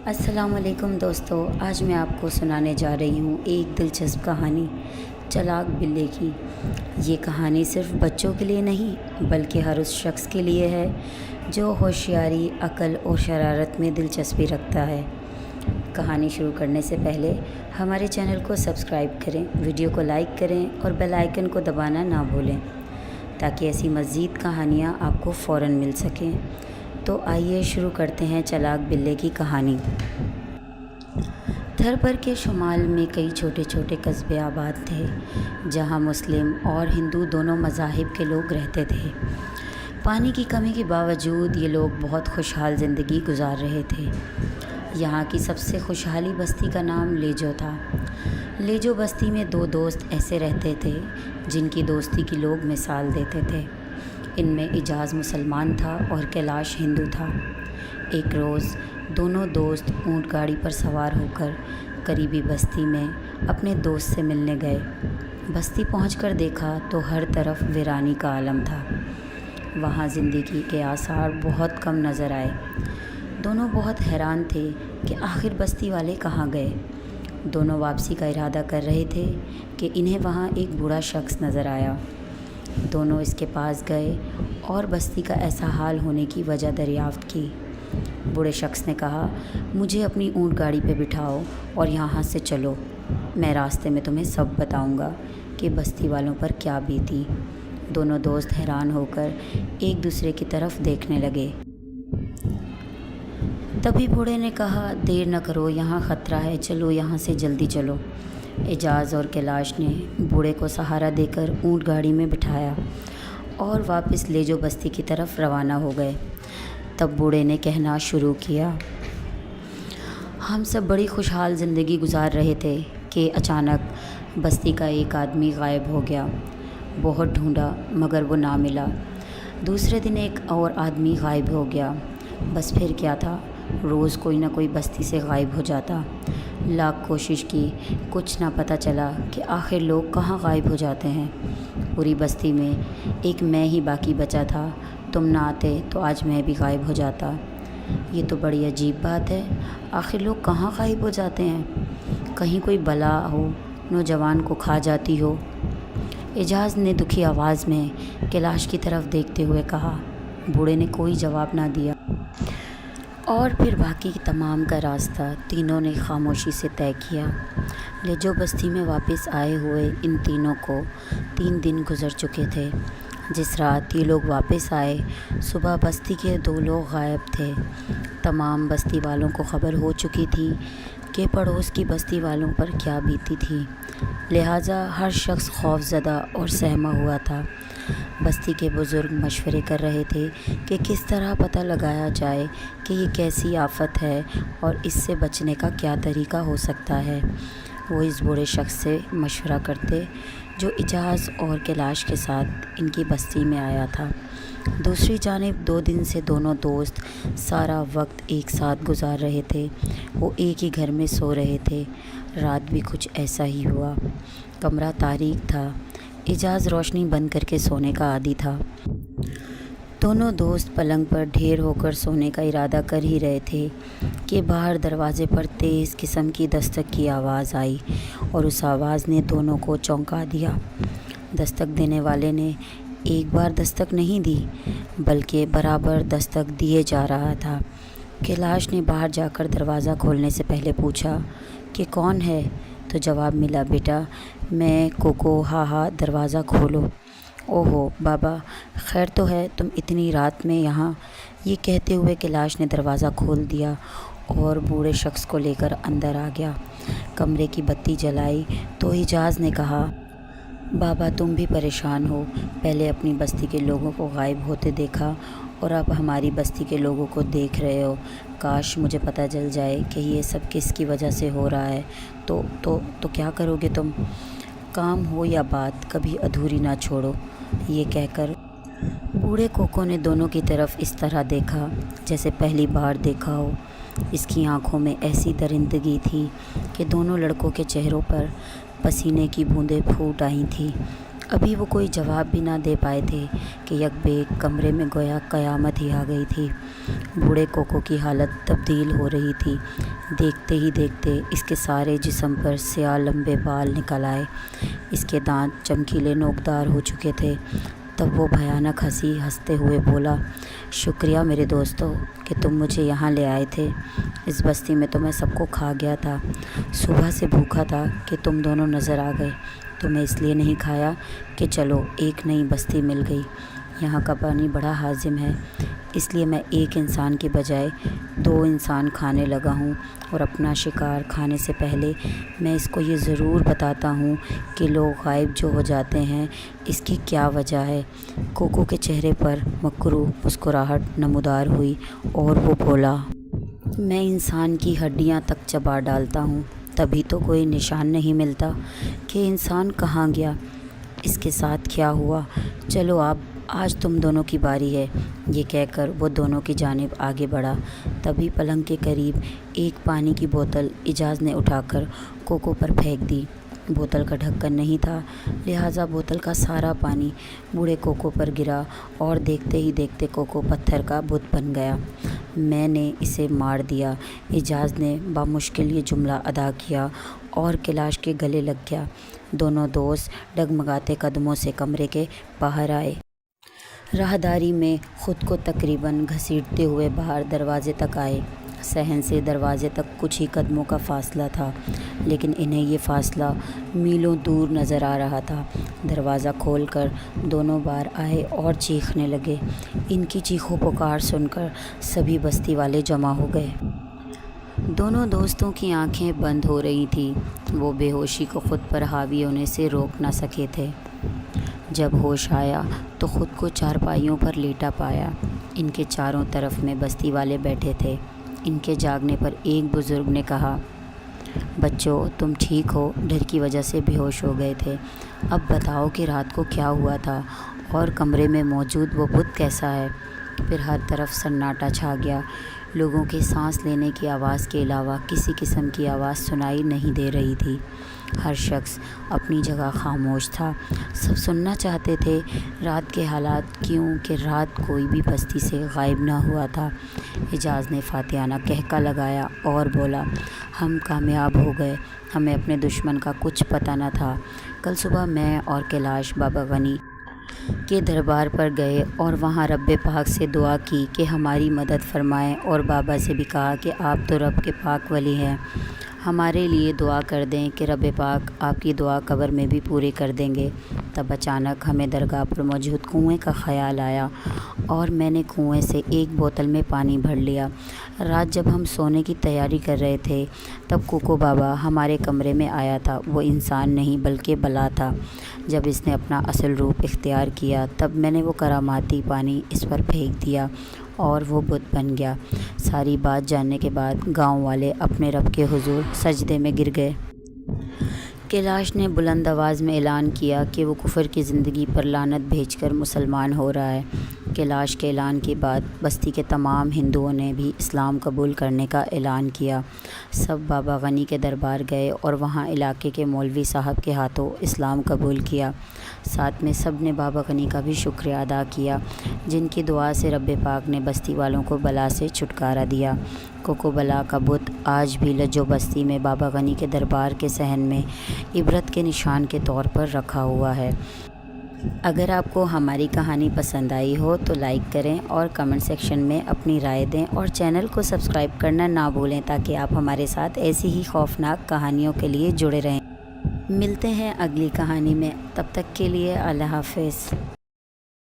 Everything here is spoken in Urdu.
السلام علیکم دوستو، آج میں آپ کو سنانے جا رہی ہوں ایک دلچسپ کہانی چلاک بلے کی۔ یہ کہانی صرف بچوں کے لیے نہیں بلکہ ہر اس شخص کے لیے ہے جو ہوشیاری، عقل اور شرارت میں دلچسپی رکھتا ہے۔ کہانی شروع کرنے سے پہلے ہمارے چینل کو سبسکرائب کریں، ویڈیو کو لائک کریں اور بیل آئیکن کو دبانا نہ بھولیں تاکہ ایسی مزید کہانیاں آپ کو فوراً مل سکیں۔ تو آئیے شروع کرتے ہیں چلاک بلے کی کہانی۔ تھرپر کے شمال میں کئی چھوٹے چھوٹے قصبے آباد تھے جہاں مسلم اور ہندو دونوں مذاہب کے لوگ رہتے تھے۔ پانی کی کمی کے باوجود یہ لوگ بہت خوشحال زندگی گزار رہے تھے۔ یہاں کی سب سے خوشحالی بستی کا نام لیجو تھا۔ لیجو بستی میں دو دوست ایسے رہتے تھے جن کی دوستی کی لوگ مثال دیتے تھے۔ ان میں اعجاز مسلمان تھا اور کیلاش ہندو تھا۔ ایک روز دونوں دوست اونٹ گاڑی پر سوار ہو کر قریبی بستی میں اپنے دوست سے ملنے گئے۔ بستی پہنچ کر دیکھا تو ہر طرف ویرانی کا عالم تھا۔ وہاں زندگی کے آثار بہت کم نظر آئے۔ دونوں بہت حیران تھے کہ آخر بستی والے کہاں گئے۔ دونوں واپسی کا ارادہ کر رہے تھے کہ انہیں وہاں ایک بوڑھا شخص نظر آیا۔ دونوں اس کے پاس گئے اور بستی کا ایسا حال ہونے کی وجہ دریافت کی۔ بوڑھے شخص نے کہا، مجھے اپنی اونٹ گاڑی پہ بٹھاؤ اور یہاں سے چلو۔ میں راستے میں تمہیں سب بتاؤں گا کہ بستی والوں پر کیا بیتی۔ دونوں دوست حیران ہو کر ایک دوسرے کی طرف دیکھنے لگے۔ تبھی بوڑھے نے کہا، دیر نہ کرو، یہاں خطرہ ہے، چلو یہاں سے جلدی چلو۔ اعجاز اور کیلاش نے بوڑھے کو سہارا دے کر اونٹ گاڑی میں بٹھایا اور واپس لیجو بستی کی طرف روانہ ہو گئے۔ تب بوڑھے نے کہنا شروع کیا، ہم سب بڑی خوشحال زندگی گزار رہے تھے کہ اچانک بستی کا ایک آدمی غائب ہو گیا۔ بہت ڈھونڈا مگر وہ نہ ملا۔ دوسرے دن ایک اور آدمی غائب ہو گیا۔ بس پھر کیا تھا، روز کوئی نہ کوئی بستی سے غائب ہو جاتا۔ لاکھ کوشش کی، کچھ نہ پتہ چلا کہ آخر لوگ کہاں غائب ہو جاتے ہیں۔ پوری بستی میں ایک میں ہی باقی بچا تھا۔ تم نہ آتے تو آج میں بھی غائب ہو جاتا۔ یہ تو بڑی عجیب بات ہے، آخر لوگ کہاں غائب ہو جاتے ہیں؟ کہیں کوئی بلا ہو، نوجوان کو کھا جاتی ہو؟ اعجاز نے دکھی آواز میں کیلاش کی طرف دیکھتے ہوئے کہا۔ بوڑھے نے کوئی جواب نہ دیا اور پھر باقی تمام کا راستہ تینوں نے خاموشی سے طے کیا۔ لیجو بستی میں واپس آئے ہوئے ان تینوں کو 3 دن گزر چکے تھے۔ جس رات یہ لوگ واپس آئے، صبح بستی کے 2 لوگ غائب تھے۔ تمام بستی والوں کو خبر ہو چکی تھی کہ پڑوس کی بستی والوں پر کیا بیتی تھی، لہٰذا ہر شخص خوف زدہ اور سہما ہوا تھا۔ بستی کے بزرگ مشورے کر رہے تھے کہ کس طرح پتہ لگایا جائے کہ یہ کیسی آفت ہے اور اس سے بچنے کا کیا طریقہ ہو سکتا ہے۔ وہ اس بوڑھے شخص سے مشورہ کرتے جو اعجاز اور کیلاش کے ساتھ ان کی بستی میں آیا تھا۔ دوسری جانب 2 دن سے دونوں دوست سارا وقت ایک ساتھ گزار رہے تھے۔ وہ ایک ہی گھر میں سو رہے تھے۔ رات بھی کچھ ایسا ہی ہوا۔ کمرہ تاریک تھا۔ اعجاز روشنی بند کر کے سونے کا عادی تھا۔ دونوں دوست پلنگ پر ڈھیر ہو کر سونے کا ارادہ کر ہی رہے تھے کہ باہر دروازے پر تیز قسم کی دستک کی آواز آئی اور اس آواز نے دونوں کو چونکا دیا۔ دستک دینے والے نے ایک بار دستک نہیں دی بلکہ برابر دستک دیے جا رہا تھا۔ کیلاش نے باہر جا کر دروازہ کھولنے سے پہلے پوچھا کہ کون ہے؟ تو جواب ملا، بیٹا میں کوکو، ہاں دروازہ کھولو۔ اوہو بابا، خیر تو ہے، تم اتنی رات میں یہاں؟ یہ کہتے ہوئے کیلاش نے دروازہ کھول دیا اور بوڑھے شخص کو لے کر اندر آ گیا۔ کمرے کی بتی جلائی تو اعجاز نے کہا، بابا تم بھی پریشان ہو، پہلے اپنی بستی کے لوگوں کو غائب ہوتے دیکھا اور اب ہماری بستی کے لوگوں کو دیکھ رہے ہو۔ کاش مجھے پتہ چل جائے کہ یہ سب کس کی وجہ سے ہو رہا ہے تو کیا کرو گے تم؟ کام ہو یا بات کبھی ادھوری نہ چھوڑو۔ یہ کہہ کر بوڑھے کوکو نے دونوں کی طرف اس طرح دیکھا جیسے پہلی بار دیکھا ہو۔ اس کی آنکھوں میں ایسی درندگی تھی کہ دونوں لڑکوں کے چہروں پر پسینے کی بوندیں پھوٹ آئی تھیں۔ ابھی وہ کوئی جواب بھی نہ دے پائے تھے کہ یک بیک کمرے میں گویا قیامت ہی آ گئی تھی۔ بوڑھے کوکو کی حالت تبدیل ہو رہی تھی۔ دیکھتے ہی دیکھتے اس کے سارے جسم پر سیاہ لمبے بال نکل آئے، اس کے دانت چمکیلے نوکدار ہو چکے تھے۔ تب وہ بھیانک ہنسی ہنستے ہوئے بولا، شکریہ میرے دوستو کہ تم مجھے یہاں لے آئے تھے۔ اس بستی میں تو میں سب کو کھا گیا تھا، صبح سے بھوکا تھا کہ تم دونوں نظر آ گئے۔ تمہیں اس لیے نہیں کھایا کہ چلو ایک نئی بستی مل گئی۔ یہاں کا پانی بڑا ہاضم ہے، اس لیے میں ایک انسان کی بجائے 2 انسان کھانے لگا ہوں، اور اپنا شکار کھانے سے پہلے میں اس کو یہ ضرور بتاتا ہوں کہ لوگ غائب جو ہو جاتے ہیں اس کی کیا وجہ ہے۔ کوکو کے چہرے پر مکروہ مسکراہٹ نمودار ہوئی اور وہ بولا، میں انسان کی ہڈیاں تک چبا ڈالتا ہوں، تبھی تو کوئی نشان نہیں ملتا کہ انسان کہاں گیا، اس کے ساتھ کیا ہوا۔ چلو آج تم دونوں کی باری ہے۔ یہ کہہ کر وہ دونوں کی جانب آگے بڑھا۔ تبھی پلنگ کے قریب ایک پانی کی بوتل اجاز نے اٹھا کر کوکو پر پھینک دی۔ بوتل کا ڈھکن نہیں تھا، لہٰذا بوتل کا سارا پانی بوڑھے کوکو پر گرا اور دیکھتے ہی دیکھتے کوکو پتھر کا بت بن گیا۔ میں نے اسے مار دیا، اجاز نے بامشکل یہ جملہ ادا کیا اور کیلاش کے گلے لگ گیا۔ دونوں دوست ڈگمگاتے قدموں سے کمرے کے باہر آئے۔ راہداری میں خود کو تقریباً گھسیٹتے ہوئے باہر دروازے تک آئے۔ صحن سے دروازے تک کچھ ہی قدموں کا فاصلہ تھا، لیکن انہیں یہ فاصلہ میلوں دور نظر آ رہا تھا۔ دروازہ کھول کر دونوں باہر آئے اور چیخنے لگے۔ ان کی چیخ و پکار سن کر سبھی بستی والے جمع ہو گئے۔ دونوں دوستوں کی آنکھیں بند ہو رہی تھیں، وہ بے ہوشی کو خود پر حاوی ہونے سے روک نہ سکے تھے۔ جب ہوش آیا تو خود کو چارپائیوں پر لیٹا پایا۔ ان کے چاروں طرف میں بستی والے بیٹھے تھے۔ ان کے جاگنے پر ایک بزرگ نے کہا، بچوں تم ٹھیک ہو؟ ڈر کی وجہ سے بے ہوش ہو گئے تھے۔ اب بتاؤ کہ رات کو کیا ہوا تھا اور کمرے میں موجود وہ بت کیسا ہے؟ پھر ہر طرف سناٹا چھا گیا۔ لوگوں کے سانس لینے کی آواز کے علاوہ کسی قسم کی آواز سنائی نہیں دے رہی تھی۔ ہر شخص اپنی جگہ خاموش تھا۔ سب سننا چاہتے تھے رات کے حالات، کیونکہ رات کوئی بھی بستی سے غائب نہ ہوا تھا۔ اجاز نے فاتحانہ قہقہ لگایا اور بولا، ہم کامیاب ہو گئے، ہمیں اپنے دشمن کا کچھ پتہ نہ تھا۔ کل صبح میں اور کیلاش بابا غنی کے دربار پر گئے اور وہاں رب پاک سے دعا کی کہ ہماری مدد فرمائیں، اور بابا سے بھی کہا کہ آپ تو رب کے پاک ولی ہیں، ہمارے لیے دعا کر دیں کہ رب پاک آپ کی دعا قبر میں بھی پوری کر دیں گے۔ تب اچانک ہمیں درگاہ پر موجود کنویں کا خیال آیا اور میں نے کنویں سے ایک بوتل میں پانی بھر لیا۔ رات جب ہم سونے کی تیاری کر رہے تھے تب کوکو بابا ہمارے کمرے میں آیا تھا۔ وہ انسان نہیں بلکہ بلا تھا۔ جب اس نے اپنا اصل روپ اختیار کیا تب میں نے وہ کراماتی پانی اس پر پھینک دیا اور وہ بت بن گیا۔ ساری بات جاننے کے بعد گاؤں والے اپنے رب کے حضور سجدے میں گر گئے۔ کیلاش نے بلند آواز میں اعلان کیا کہ وہ کفر کی زندگی پر لعنت بھیج کر مسلمان ہو رہا ہے۔ کیلاش کے اعلان کے بعد بستی کے تمام ہندوؤں نے بھی اسلام قبول کرنے کا اعلان کیا۔ سب بابا غنی کے دربار گئے اور وہاں علاقے کے مولوی صاحب کے ہاتھوں اسلام قبول کیا۔ ساتھ میں سب نے بابا غنی کا بھی شکریہ ادا کیا، جن کی دعا سے رب پاک نے بستی والوں کو بلا سے چھٹکارا دیا۔ کوکو بلا کا بت آج بھی لجو بستی میں بابا غنی کے دربار کے صحن میں عبرت کے نشان کے طور پر رکھا ہوا ہے۔ اگر آپ کو ہماری کہانی پسند آئی ہو تو لائک کریں اور کمنٹ سیکشن میں اپنی رائے دیں، اور چینل کو سبسکرائب کرنا نہ بھولیں تاکہ آپ ہمارے ساتھ ایسی ہی خوفناک کہانیوں کے لیے جڑے رہیں۔ ملتے ہیں اگلی کہانی میں، تب تک کے لیے اللہ حافظ۔